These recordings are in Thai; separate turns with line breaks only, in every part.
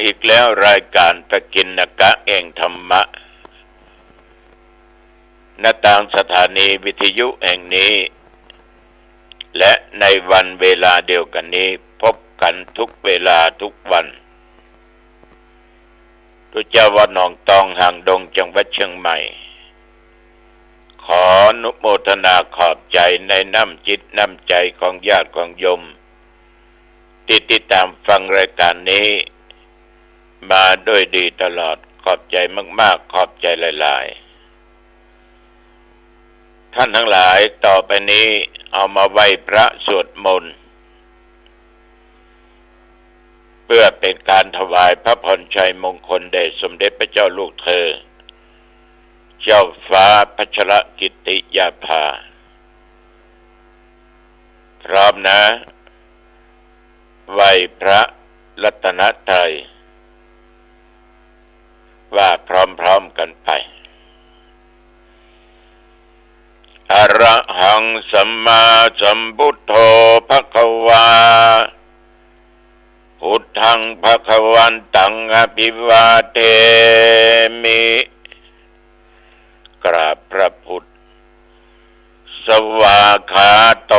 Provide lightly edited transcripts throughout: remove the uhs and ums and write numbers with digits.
อีกแล้วรายการปกิณกะแห่งธรรมะณทางสถานีวิทยุแห่งนี้และในวันเวลาเดียวกันนี้พบกันทุกเวลาทุกวันทุกเจ้าวัดหนองตองห่างดงจังหวัดเชียงใหม่ขออนุโมทนาขอบใจในน้ำจิตน้ำใจของญาติของโยมที่ติดตามฟังรายการนี้มาด้วยดีตลอดขอบใจมากๆขอบใจหลายๆท่านทั้งหลายต่อไปนี้เอามาไหว้พระสวดมนต์เพื่อเป็นการถวายพระพรชัยมงคลแด่สมเด็จพระเจ้าลูกเธอเจ้าฟ้าพัชรกิติยาภาพร้อมนะไหว้พระรัตนตรัยว่าพร้อมๆกันไปอะระหังสัมมาสัมพุทโธภควาพุทธังภควันตังอภิวาเทมิกราบพระพุทธสวากขาโต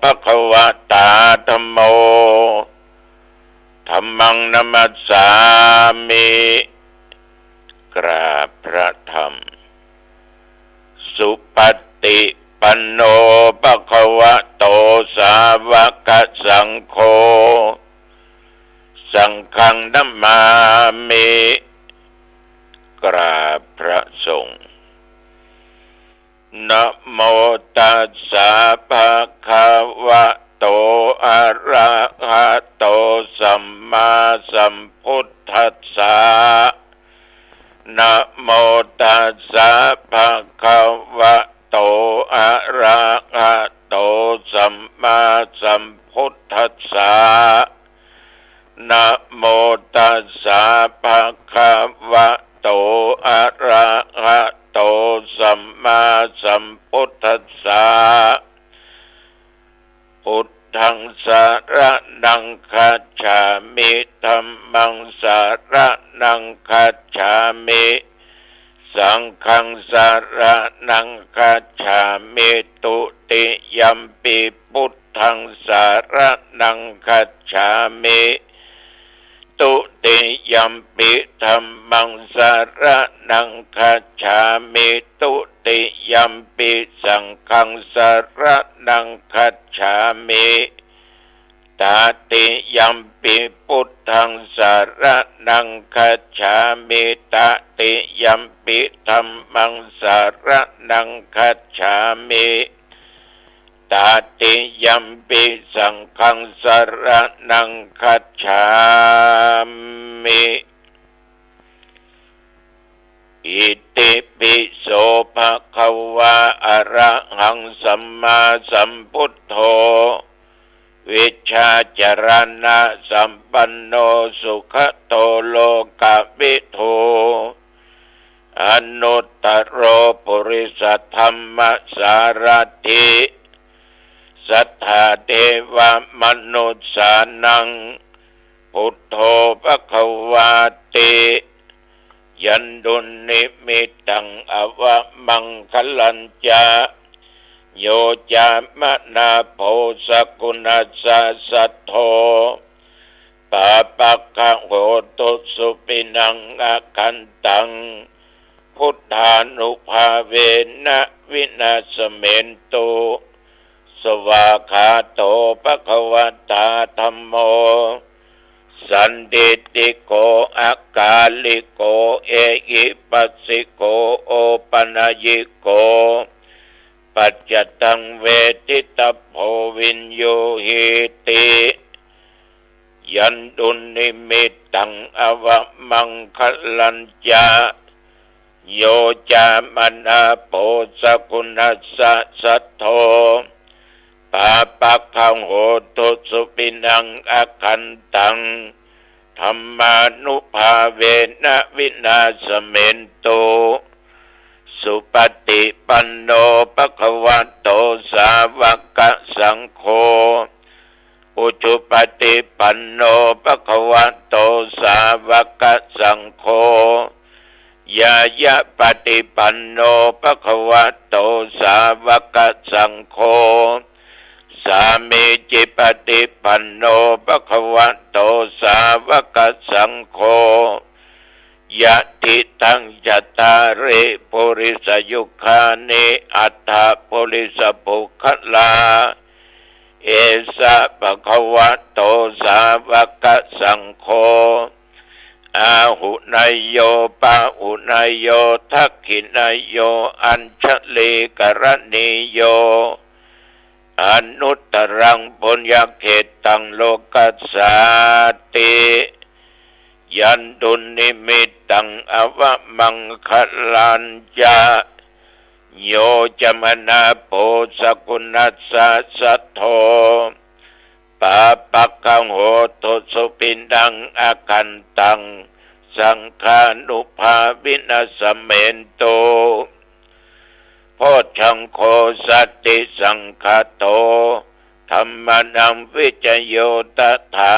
ภควตาธัมโมธัมมังนัมสสามิกราบพระธรรมสุปฏิปันโนภควโตสาวกสังโฆสังฆังนัมมามิกราบพระสงฆ์นะโมตัสสะภะคะวะโตอะระหะโตสัมมาสัมพุทธัสสะนะโมตัสสะภะคะวะโตอะระหะโตสัมมาสัมพุทธัสสะนะโมตัสสะภะคะวะโตอะระหะโตสัมมาสัมพุทธัสสะพุทธังสรณังคัจฉามิธัมมังสรณังคัจฉามิสังฆังสรณังคัจฉามิตุติยัมปิพุทธังสรณังคัจฉามิตุติยัมปิธัมมังสรณังคัจฉามิตุติยัมปิสังฆังสรณังคัจฉามิตติยัมปิพุทธังสรณังคัจฉามิตติยัมปิธัมมังสรณังคัจฉามิตติยัมปิสังฆังสรณังคัจฉามิอิติปิโสภะคะวะอะระหังสัมมาสัมพุทโธวิชชาจรณะสัมปันโนสุขโตโลกวิทูอนุตตโรปุริสธรรมสารถิสัทธาเทวมนุสสานังพุทโธภควาติยันดุนิมิตังอวมังคลัญจาโยจามนาโพสกุณัสสะสัทโธปาปักขโหตุสุปินังอาคันตังพุทธานุภาเวนะวินาสเมนตุสวากขาโตภควตาธัมโมสันติติโกอากาลิโกเอหิปัสสิโกโอปัญญิโกปัจจตังเวทิตาโพวินโยหิติยันดุนิมิตังอวมังคลัญจาโยจามนาโพสกุณัสสะสัทโธปาปักขังโหตุสุปินังอาคันตังธรรมานุภาเวนะวินาสเมนตุสุปฏิปันโนภควโตสาวกสังโฆอุจุป ฏิปันโนภควโตสาวกสังโฆยายะปฏิปันโนภควโตสาวกสังโฆสามีจิปฏิปันโนภควโตสาวกสังโฆยะติตังจัตตาริปุริสยุคานิอัตถปุริสปุคลาเอสะภควโตสาวกสังโฆอาหุนายโยปะหุนายโยทักขินายโยอัญชลีกรณีโยอนุตตรังปุญญเขตังโลกัสสาติยันตุนิมิตตังอวมังคลัญจาโยจมนาโพสกุณัสสะสัทโธปาปักขังโหตุสุปินดังอากันตังสังฆานุภาวินัสเมนโตโพชังโคสัตติสังฆโตธัมมานังวิจโยตถา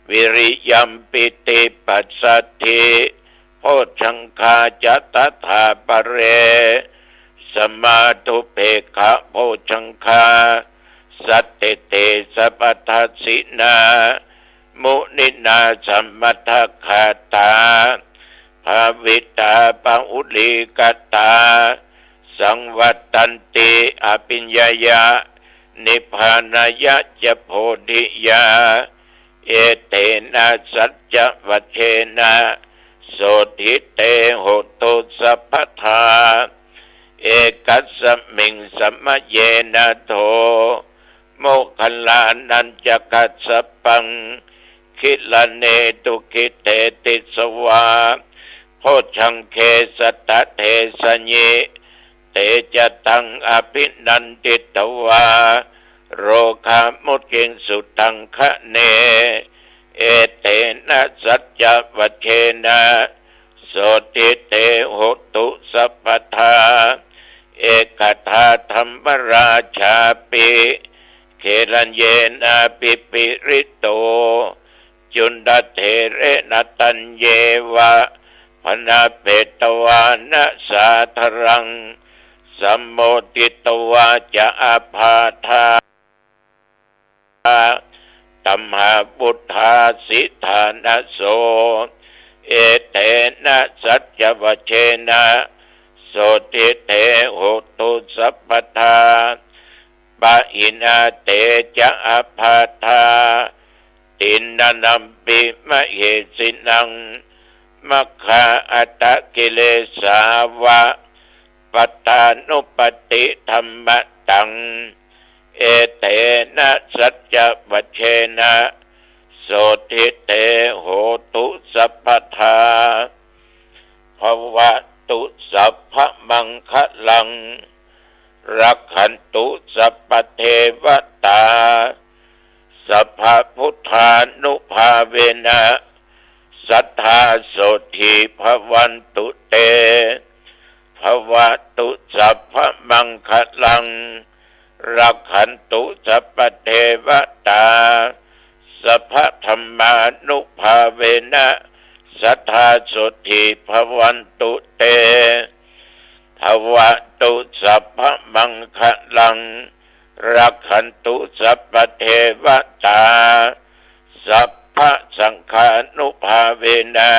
วิริยัมปิติปัสสัทธิโพชังคาจัตตถาปะเรสมาตุเปขะโพชังคาสัตติเตสัพทัสสินามุนินาสัมมัทธคาตาภาวิตาปะอุลิกตาสังวัตตันติอภิญญายะนิพพานายะจะโพธิยาเอเตนะสัจจวัชเชนะโสทิเตโหตุสัพพทาเอกัสสมิงสัมมะเยนะโทโมคคัลลานันจกัสสปังคิลเนตุคิเตติสวาโพชังเคสตะเทสเยเตจตังอภินันติตวาโรคามุกิงสุตังคะเนเอเตนะสัจจวัชเชนะโสติเตโหตุสัพพทาเอกทาธรรมราชาปิเคลัญเยนะปิปิริโตจุนดาเทเรนตัญเยวะพนาเปตวานะสาธรังสัมโมติตวาจะอาภาธาตัมหาบุทธาสิธานะโสเอเตนะสัจจวัชเชนะโสติเตโหตุสัพพทาปะอินาเตจะอาภาธาตินนานัมปิมะเหสินังมัคคาอัตตกิเลสาวะปัตตานุปติธรรมตังเอเตนะสัจจวัชเชนะโสติเตโหตุสัพพทาภวตุสัพพมังคลังรักขันตุสัพพเทวตาสัพพพุทธานุภาเวนะสัทธาโสทิภวันตุเตภวตุสัพพมังคลังรักขันตุสัพพเทวตาสัพพธรรมานุภาเวนะสัทธาโสทิภวันตุเตภวตุสัพพมังคลังรักขันตุสัพพเทวตาสัพพสังฆานุภาเวนะ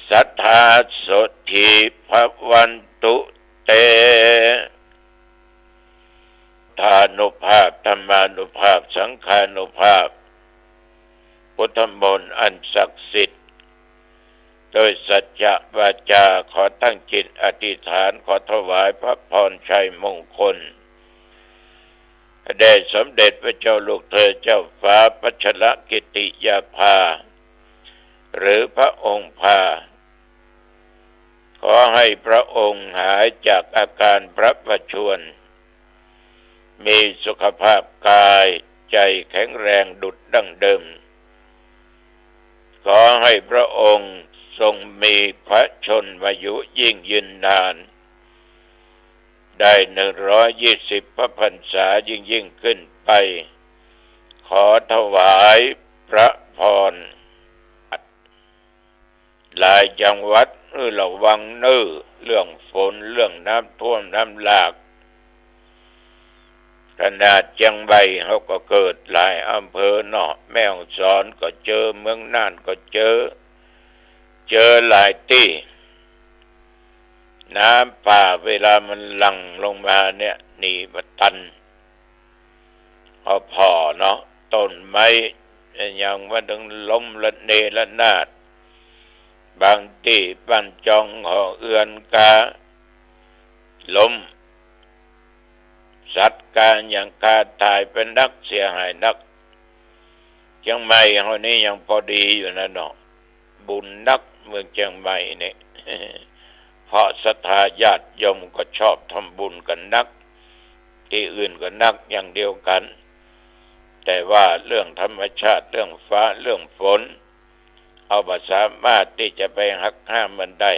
สัทธาโสทิภวันตุเตธานุภาพธรรมานุภาพสังฆานุภาพพุทธมนต์อันศักดิ์สิทธิ์โดยสัจจะวาจาขอตั้งจิตอธิษฐานขอถวายพระพรชัยมงคลแด่สมเด็จพระเจ้าลูกเธอเจ้าฟ้าพัชรกิติยาภาหรือพระองค์พาขอให้พระองค์หายจากอาการพระประชวรมีสุขภาพกายใจแข็งแรงดุจดั้งเดิมขอให้พระองค์ทรงมีพระชนมายุยิ่งยืนนานได้120 พระพรรษายิ่งขึ้นไปข ขอถวายพระพรหลายจังหวัดระวังเเรื่องฝนเรื่องน้ำท่วมน้ำหลากขนาดเชียงใหม่เขาก็เกิดหลายอำเภอเนาะแม่ฮ่องสอนก็เจอเมืองน่านก็เจอหลายที่น้ำป่าเวลามันหลั่งลงมาเนี่ยหนีมาตันเอาพอเนาะต้นไม้อย่างว่าถึงล้มละเนระนาดบางที่บ้านจองหอเอือนกาล้มสัตว์การอย่างกาตายเป็นนักเสียหายนักเชียงใหม่เฮานี่ยังพอดีอยู่นะเนาะบุญนักเมืองเชียงใหม่นี่ เพราะศรัทธาญาติโยมก็ชอบทำบุญกันนักที่อื่นก็นักอย่างเดียวกันแต่ว่าเรื่องธรรมชาติเรื่องฟ้าเรื่องฝนเอาบ่สามารถที่จะไปหักห้ามมันได้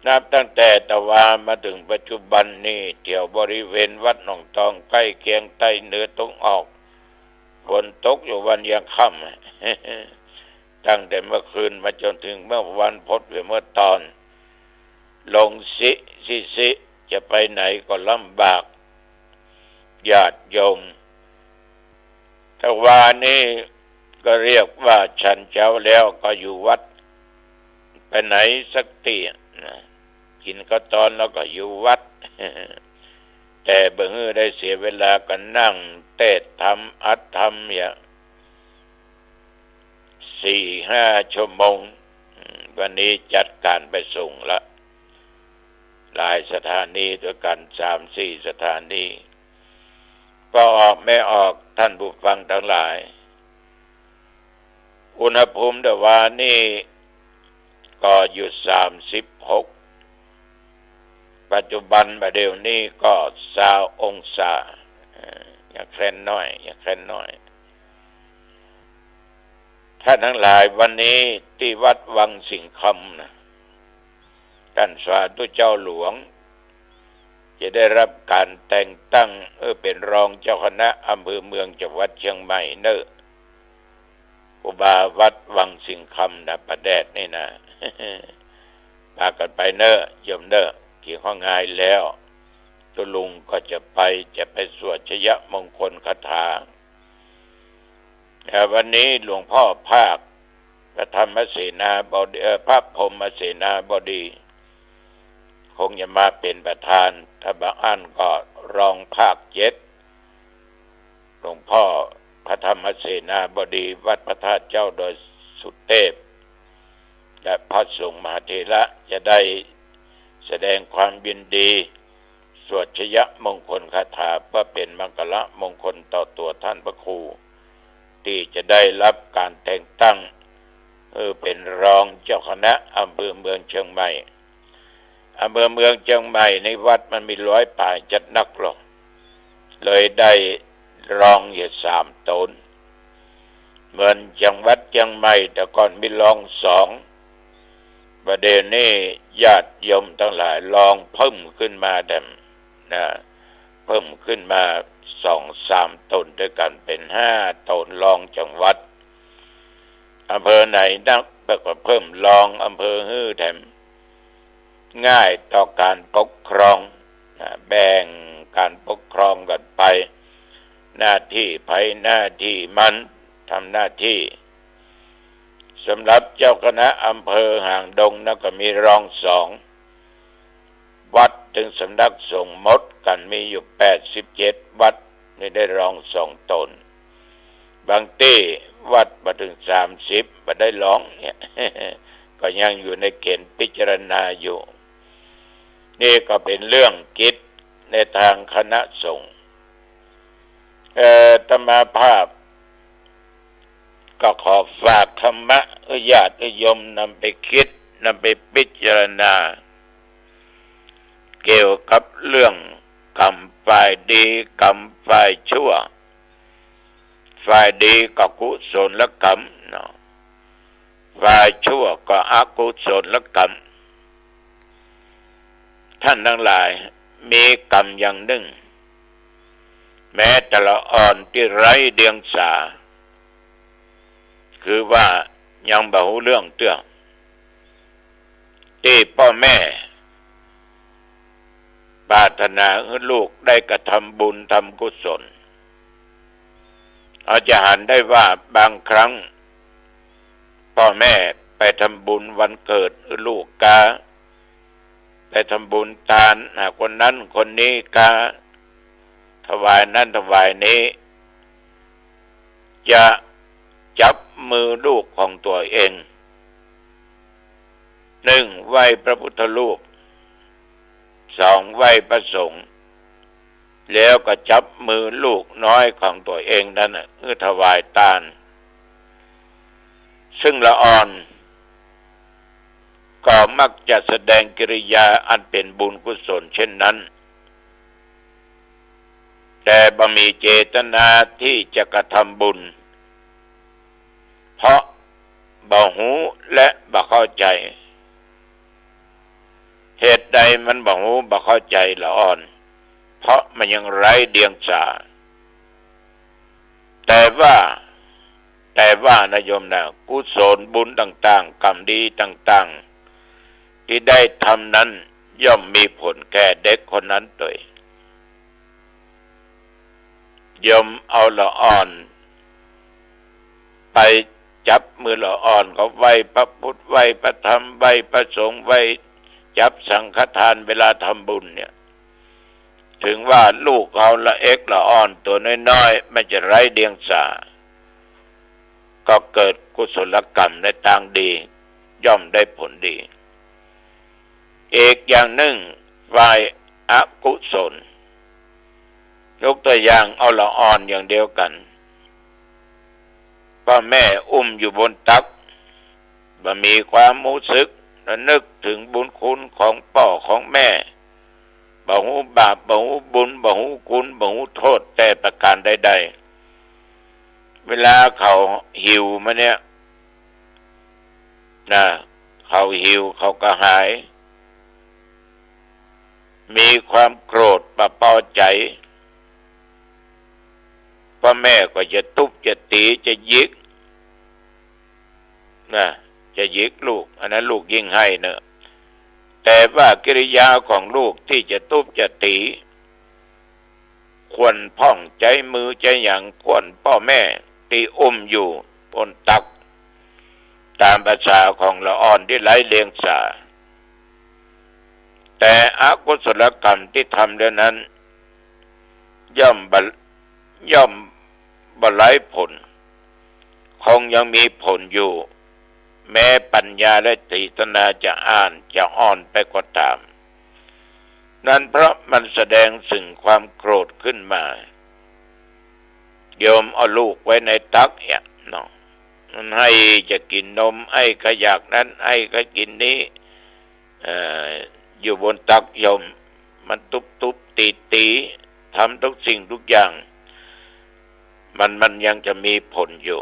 นับตั้งแต่ตะวามาถึงปัจจุบันนี้เที่ยวบริเวณวัดหนองตองใกล้เคียงใต้เหนือตรงออกฝนตกอยู่วันยังค่ำ ตั้งแต่เมื่อคืนมาจนถึงเมื่อวันพดหรือเมื่อตอนลงสิจะไปไหนก็ลำบากญาติโยมตะวานี้ก็เรียกว่าฉันเช้าแล้วก็อยู่วัดไปไหนสักทีกินข้าวตอนแล้วก็อยู่วัด แต่เบื่อได้เสียเวลากันนั่งเทศธรรมอัดธรรมอย่าง4-5 ชั่วโมงวันนี้จัดการไปส่งละหลายสถานีด้วยกัน 3-4 สถานีก็ออกไม่ออกท่านผู้ฟังทั้งหลายอุณหภูมิเดี๋ยวว่านี่ก็อยู่36ปัจจุบันประเดี๋ยวนี้ก็20 องศาอย่าแคลนน้อยท่านทั้งหลายวันนี้ที่วัดวังสิงห์คำนะท่านสาธุเจ้าหลวงจะได้รับการแต่งตั้งเป็นรองเจ้าคณะอำเภอเมืองจังหวัดเชียงใหม่ครูบาวัดวังสิงห์คำนะประแดดนี่นะ พากันไปโยมกี่ข้องายแล้วตุลุงก็จะไปสวดชยมงคลคาถาวันนี้หลวงพ่อภาคพระธรรมเสนาบดีพระพรหมเสนาบดีคงจะมาเป็นประธานถ้าบางอันก็รองภาค7หลวงพ่อพระธรรมเสนาบดีวัดพระธาตุเจ้าโดยสุเทพและพระสงฆ์มหาเถระจะได้แสดงความยินดีสวดชยมงคลคาถาเพื่อเป็นมังคละมงคลต่อตัวท่านพระครูที่จะได้รับการแต่งตั้งเป็นรองเจ้าคณะอำเภอเมืองเชียงใหม่อำเภอเมืองเชียงใหม่ในวัดมันมี100 ป่าจัดนักหรอกเลยได้รองอยู่3 ตนเหมือนจังหวัดเชียงใหม่แต่ก่อนมีรอง2ประเด็นนี้ญาติโยมทั้งหลายลองเพิ่มขึ้นมาเพิ่มขึ้นมา 2-3 ตนด้วยกันเป็น5 ตนรองจังหวัดอำเภอไหนนักก็เพิ่มรองอำเภอแถมง่ายต่อการปกครองแบ่งการปกครองกันไปหน้าที่ไผหน้าที่มันทำหน้าที่สำหรับเจ้าคณะอำเภอห่างดงนั่นก็มีรอง2วัดถึงสำนักสงฆ์มดกันมีอยู่87 วัดนี่ได้รอง2 ตนบางที่วัดมาถึง30มาได้รองเนี่ย ก็ยังอยู่ในเกณฑ์พิจารณาอยู่นี่ก็เป็นเรื่องกิจในทางคณะสงฆ์ธรรมาภาพก็ขอฝากธรรมะญาติโยมนำไปคิดนำไปพิจารณาเกี่ยวกับเรื่องกรรมฝ่ายดีกรรมฝ่ายชั่วฝ่ายดีก็กุศลกรรมเนาะฝ่ายชั่วก็อกุศลกรรมท่านทั้งหลายมีกรรมอย่างหนึ่ง แม้แต่ละอ่อนที่ไร้เดียงสาคือว่ายังบ่รู้เรื่องเตื้อที่พ่อแม่ปรารถนาให้ลูกได้กระทำบุญทำกุศลอาจจะหันได้ว่าบางครั้งพ่อแม่ไปทำบุญวันเกิดลูกกาไปทำบุญทานคนนั้นคนนี้กาถวายนั้นถวายนี้จะจับมือลูกของตัวเองหนึ่งไหว้พระพุทธรูปสองไหว้พระสงฆ์แล้วก็จับมือลูกน้อยของตัวเองนั่นคือถวายทานซึ่งละอ่อนก็มักจะแสดงกิริยาอันเป็นบุญกุศลเช่นนั้นแต่บ่มีเจตนาที่จะกระทำบุญเพราะบ่หูและบ่เข้าใจเหตุใดมันบ่หูบ่เข้าใจละอ่อนเพราะมันยังไร้เดียงสาแต่ว่านะโยมนะกุศลบุญต่างๆกรรมดีต่างๆที่ได้ทำนั้นย่อมมีผลแก่เด็กคนนั้นด้วยโยมเอาละอ่อนไปจับมือละอ่อนก็ไหว้พระพุทธไหว้พระธรรมไหว้พระสงฆ์ไหว้จับสังฆทานเวลาทำบุญเนี่ยถึงว่าลูกเอาละเอ็กละอ่อนตัวน้อยๆมันจะไร้เดียงสาก็เกิดกุศลกรรมในทางดีย่อมได้ผลดีอีกอย่างหนึ่งฝ่ายอกุศลยกตัวอย่างเอาละอ่อนอย่างเดียวกันพ่อแม่อุ้มอยู่บนตักบ่มีความรู้สึกและนึกถึงบุญคุณของพ่อของแม่บ่ฮู้บาปบ่ฮู้บุญบ่ฮู้คุณบ่ฮู้โทษแต่ประการใดๆเวลาเขาหิวมาเนี่ยเขาหิวเขาก็หายมีความโกรธปะเปาใจพ่อแม่ก็จะทุบจะตีจะยิกจะยิกลูกอันนั้นลูกยิ่งให้เนอะแต่ว่ากิริยาของลูกที่จะทุบจะตีควรพ่องใจมือใจอย่างควรพ่อแม่ที่อุ้มอยู่บนตักตามภาษาของละอ่อนที่ไร้เลียงสาแต่อกุศลกรรมที่ทำแล้วนั้นย่อมบ่ไร้ผลคงยังมีผลอยู่แม้ปัญญาและจิตนาจะอ่อนไปก็ตามนั่นเพราะมันแสดงถึงความโกรธขึ้นมาโยมเอาลูกไว้ในตักมันให้จะกินนมให้ก็อยากนั้นให้ก็กินนี้อยู่บนตักโยมมันทุบตีทำทุกสิ่งทุกอย่างมันยังจะมีผลอยู่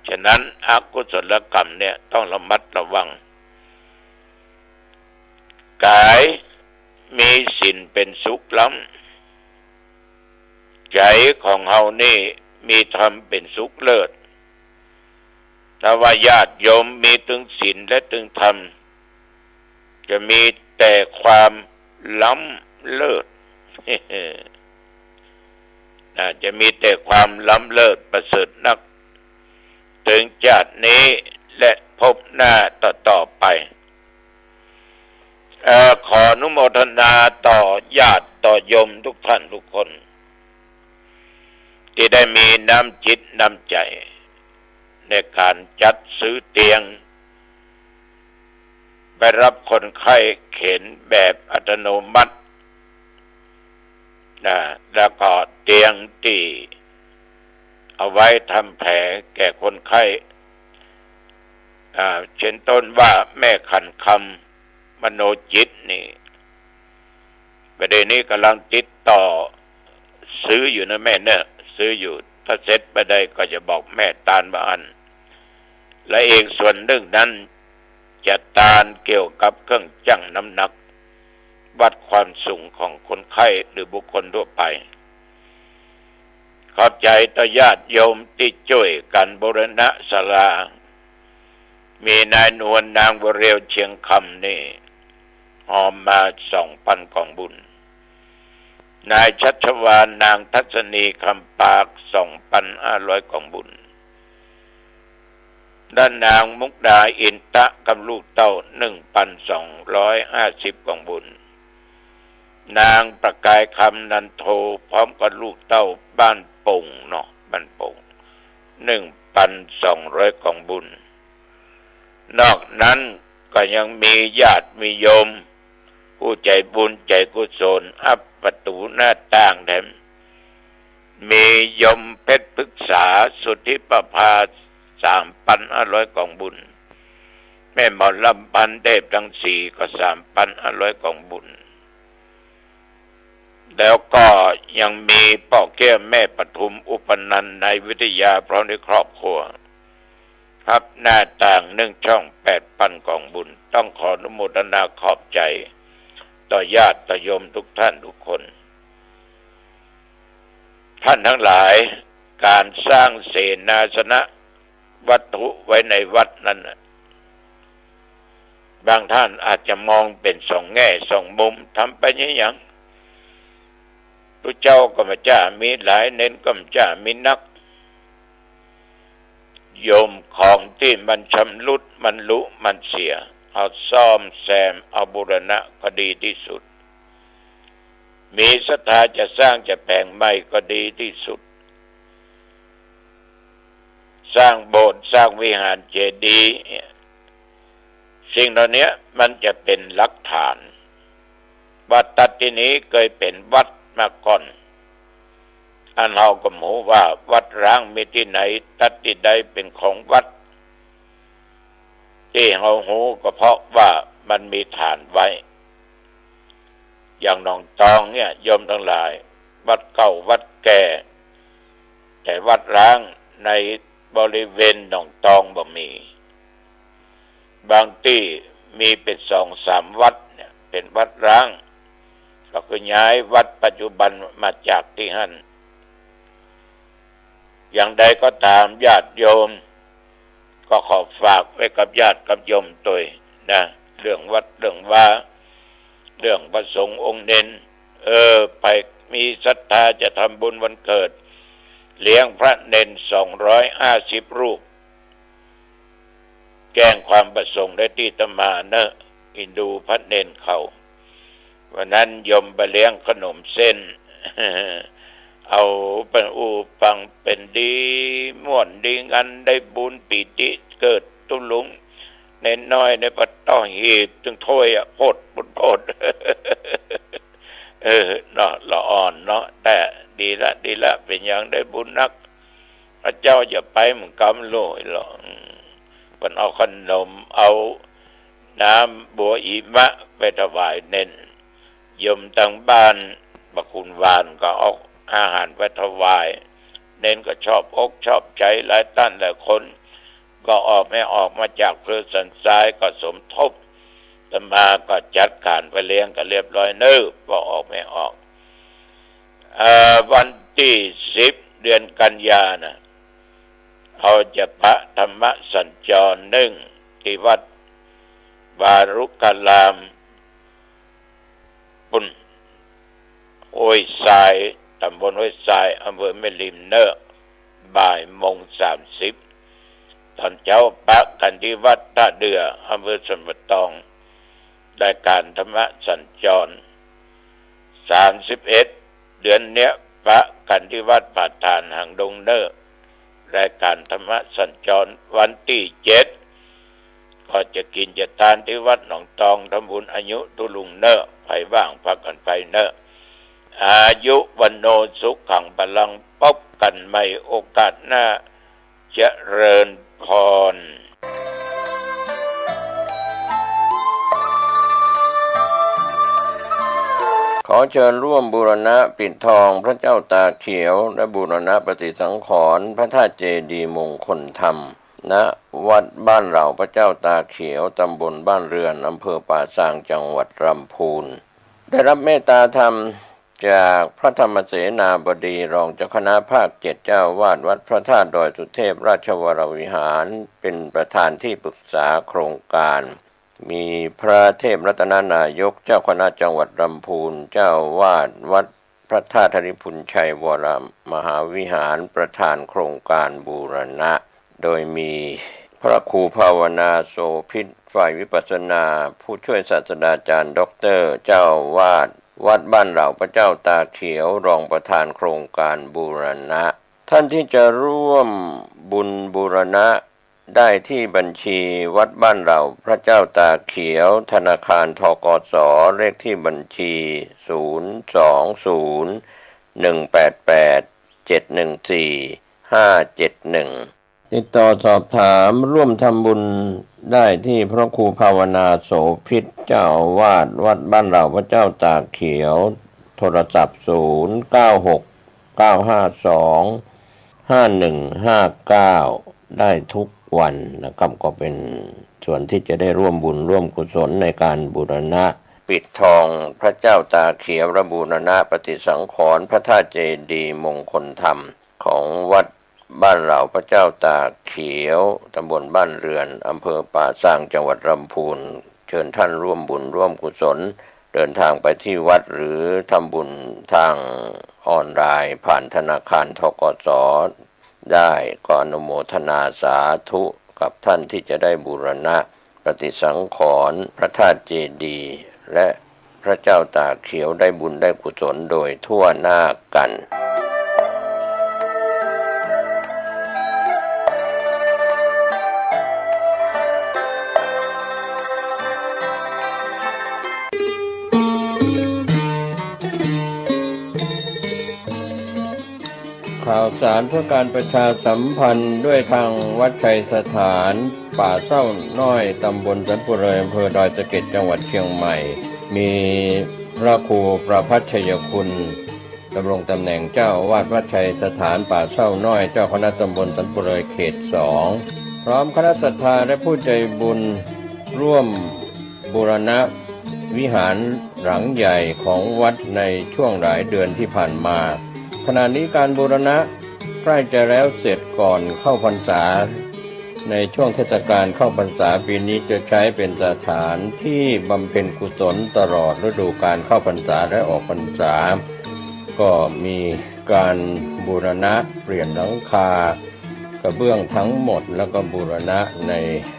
ฉะนั้นอกุศลกรรมเนี่ยต้องระมัดระวังกายมีศีลเป็นสุขล้ำใจของเฮานี่มีธรรมเป็นสุขเลิศถ้าว่าญาติโยมมีถึงศีลและถึงธรรมจะมีแต่ความล้ำเลิศ จะมีแต่ความล้ำเลิศประเสริฐนักถึงชาตินี้และพบหน้าต่อไปขออนุโมทนาต่อญาติต่อโยมทุกท่านทุกคนที่ได้มีน้ำจิตน้ำใจในการจัดซื้อเตียงไปรับคนไข้เข็นแบบอัตโนมัติแล้วก็เตียงที่เอาไว้ทำแผลแก่คนไข้เช่นต้นว่าแม่ขันคำมโนจิตนี่ประเด็นนี้กำลังติดต่อซื้ออยู่นะแม่เนี่ยซื้ออยู่ถ้าเสร็จไปได้ก็จะบอกแม่ตาลมาอันและเองส่วนหนึ่งนั้นจะตาลเกี่ยวกับเครื่องชั่งน้ำหนักวัดความสูงของคนไข้หรือบุคคลทั่วไป ขอบใจต่อญาติโยมที่ช่วยกันบูรณะศาลามีนายนวลนางบัวเรียวเชียงคำนี่หอมมา 2,000 กล่องบุญนายชัชวาลนางทัศนีคำปาก 2,500 กล่องบุญด้านนางมุกดาอินตะกับลูกเต้า 1,250 กล่องบุญนางประกายคำนันโทพร้อมกับลูกเต้าบ้านโป่งเนาะบ้านโป่ง 1,200 กล่องบุญนอกนั้นก็ยังมีญาติมีโยมผู้ใจบุญใจกุศลอัปประตูหน้าต่างแถมมียมเพชรพฤกษาสุทธิประภา 3,500 กล่องบุญแม่หมอลำพันเทพทั้งสี่ก็ 3,500 กล่องบุญแล้วก็ยังมีพ่อแก้วแม่ปทุมอุปนันท์ในวิทยาพร้อมด้วยครอบครัวครับหน้าต่าง1 ช่อง 8,000 กล่องบุญต้องขออนุโมทนาขอบใจต่อญาติต่อโยมทุกท่านทุกคนท่านทั้งหลายการสร้างเสนาสนะวัตถุไว้ในวัดนั้นบางท่านอาจจะมองเป็น2 แง่2 มุมทำไปอย่างพระเจ้าก็มาจ้ามีหลายเน้นก็มาจ้ามีนักโยมของที่มันชำรุดมันลุมันเสียเอาซ่อมแซมเอาบูรณะก็ดีที่สุดมีศรัทธาจะสร้างจะแปลงใหม่ก็ดีที่สุดสร้างโบสถ์สร้างวิหารเจดีย์สิ่งเหล่านี้มันจะเป็นหลักฐานวัดตัดที่นี้เคยเป็นวัดมาก่อนอันเราก็หมูว่าวัดร้างมีที่ไหนตัดที่ใดเป็นของวัดที่เราหูก็เพราะว่ามันมีฐานไว้อย่างหนองตองเนี่ยโยมทั้งหลายวัดเก่าวัดแก่แต่วัดร้างในบริเวณหนองตองบ่มีบางที่มีเป็น2-3 วัดเนี่ยเป็นวัดร้างก็คือย้ายวัดปัจจุบันมาจากที่นั่นอย่างใดก็ตามญาติโยมก็ขอฝากไว้กับญาติกับโยมตัวนะเรื่องวัดเรื่องว่าเรื่องพระสงฆ์องค์เน้นไปมีศรัทธาจะทำบุญวันเกิดเลี้ยงพระเน้น250 รูปแจ้งความประสงค์ได้ที่ตมาเนอะอินดูพระเน้นเขาวันนั้นโยมไปเลี้ยงขนมเส้น เอาเป็นอูปังเป็นดีม่วนดีงันได้บุญปีติเกิดตุลุงในน้อยในปัตตอหีบจึงถ้วยโพดบุญโพด เนาะละอ่อนเนาะแต่ดีละเป็นอย่างได้บุญนักพระเจ้าอย่าไปมึงกำโลยหรอกมันเอาขนมเอาน้ำบัวอิมะไปถวายเน้นยมทางบ้านบักคุณวานก็เอาอาหารไปถวายเน้นก็ชอบอกชอบใจหลายท่านหลายคนก็ไม่ออกมาจากเพื่อสันทรายก็สมทบตมาก็จัดการไปเลี้ยงก็เรียบร้อยก็ไม่ออกวันที่10 เดือนกันยานะเขาจะพระธรรมสัญจรที่วัดวารุกลามปุ่นห้วยทรายตำบลห้วยทรายอำเภอแม่ริมบ่ายโมง 30ตอนเช้าปะกันที่วัดท่าเดืออำเภอสมบัติตองได้การธรรมสัญจร31 เดือนเนี้ยปะกันที่วัดป่าฐานหางดงรายการธรรมสัญจรวันที่7ก็จะกินจะทานที่วัดหนองตองทำบุญอายุตุลุงไปว่างพักกันไปอายุวันโนสุขังพลังพบกันใหม่โอกาสหน้าเจริญพร
ขอเชิญร่วมบูรณะปิดทองพระเจ้าตาเขียวและบูรณะปฏิสังขรณ์พระธาตุเจดีย์มงคลธรรมณวัดบ้านเราพระเจ้าตาเขียวตำบลบ้านเรือนอำเภอป่าซางจังหวัดลำพูนได้รับเมตตาธรรม จากพระธรรมเสนาบดีรองเจ้าคณะภาค7เจ้าวาดวัดพระธาตุดอยสุเทพราชวรวิหารเป็นประธานที่ปรึกษาโครงการมีพระเทพรัตนนายกเจ้าคณะจังหวัดลำพูนเจ้าวาดวัดพระธาตุธริพุนชัยวรมหาวิหารประธานโครงการบูรณะโดยมีพระครูภาวนาโสภิตฝ่ายวิปัสสนาผู้ช่วยศาสตราจารย์ด็อกเตอร์เจ้าวาดวัดบ้านเหล่าพระเจ้าตาเขียวรองประธานโครงการบูรณะท่านที่จะร่วมบุญบูรณะได้ที่บัญชีวัดบ้านเหล่าพระเจ้าตาเขียวธนาคารธกส.เลขที่บัญชี020-188-714-571ติดต่อสอบถามร่วมทำบุญได้ที่พระครูภาวนาโสภิตเจ้าอาวาสวัดบ้านเหล่าพระเจ้าตาเขียวโทรศัพท์096-952-5159ได้ทุกวันนะครับก็เป็นส่วนที่จะได้ร่วมบุญร่วมกุศลในการบูรณะปิดทองพระเจ้าตาเขียวและบูรณะปฏิสังขรณ์พระธาตุเจดีย์มงคลธรรมของวัดบ้านเหล่าพระเจ้าตาเขียวตำบลบ้านเรือนอำเภอป่าซางจังหวัดลำพูนเชิญท่านร่วมบุญร่วมกุศลเดินทางไปที่วัดหรือทำบุญทางออนไลน์ผ่านธนาคารธกส.ได้ก็อนุโมทนาสาธุกับท่านที่จะได้บูรณะปฏิสังขรณ์พระธาตุเจดีย์และพระเจ้าตาเขียวได้บุญได้กุศลโดยทั่วหน้ากันข่าวสารเพื่อการประชาสัมพันธ์ด้วยทางวัดชัยสถานป่าเศร้าน้อยตำบลสันปุเรอำเภอดอยสะเก็ดจังหวัดเชียงใหม่มีพระครูประภัชชัยคุณดำรงตำแหน่งเจ้าอาวาสวัดชัยสถานป่าเศร้าน้อยเจ้าคณะตำบลสันปุเรอเขต2พร้อมคณะศรัทธาและผู้ใจบุญร่วมบูรณะวิหารหลังใหญ่ของวัดในช่วงหลายเดือนที่ผ่านมาขณะนี้การบูรณะใกล้จะแล้วเสร็จก่อนเข้าพรรษาในช่วงเทศกาลเข้าพรรษาปีนี้จะใช้เป็นสถานที่บำเพ็ญกุศลตลอดฤดูกาลเข้าพรรษาและออกพรรษาก็มีการบูรณะเปลี่ยนหลังคากระเบื้องทั้งหมดแล้วก็บูรณะใน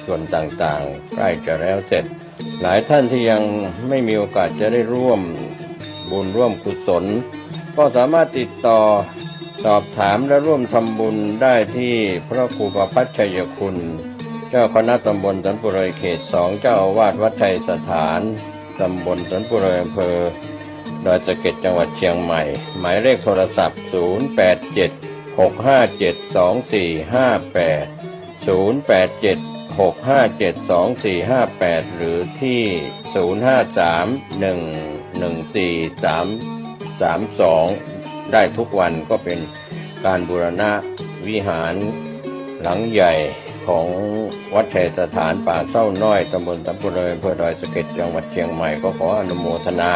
ส่วนต่างๆใกล้จะแล้วเสร็จหลายท่านที่ยังไม่มีโอกาสจะได้ร่วมบุญร่วมกุศลก็สามารถติดต่อสอบถามและร่วมทำบุญได้ที่พระครูประภัชชัยคุณเจ้าคณะตำบลสันปุเรอเขต2เจ้าอาวาสวัดชัยสถานตำบลสันปุเรออำเภอดอยสะเก็ดจังหวัดเชียงใหม่หมายเลขโทรศัพท์087-657-2458 087-657-2458 หรือที่053-114-332ได้ทุกวันก็เป็นการบูรณะวิหารหลังใหญ่ของวัดชัยสถานป่าเศร้าน้อยตำบลสันปุเรออำเภอดอยสะเก็ดจังหวัดเชียงใหม่ก็ขออนุโมทนา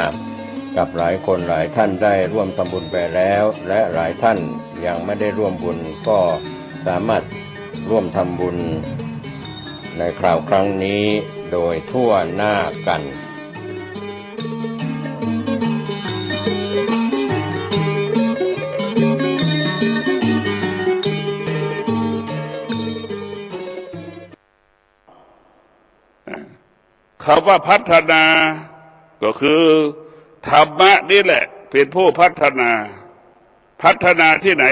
กับหลายคนหลายท่านได้ร่วมทำบุญไปแล้วและหลายท่านยังไม่ได้ร่วมบุญก็สามารถร่วมทำบุญในคราวครั้งนี้โดยทั่วหน้ากัน
คำว่าพัฒนาก็คือธรรมะนี่แหละเป็นผู้พัฒนาที่ไหน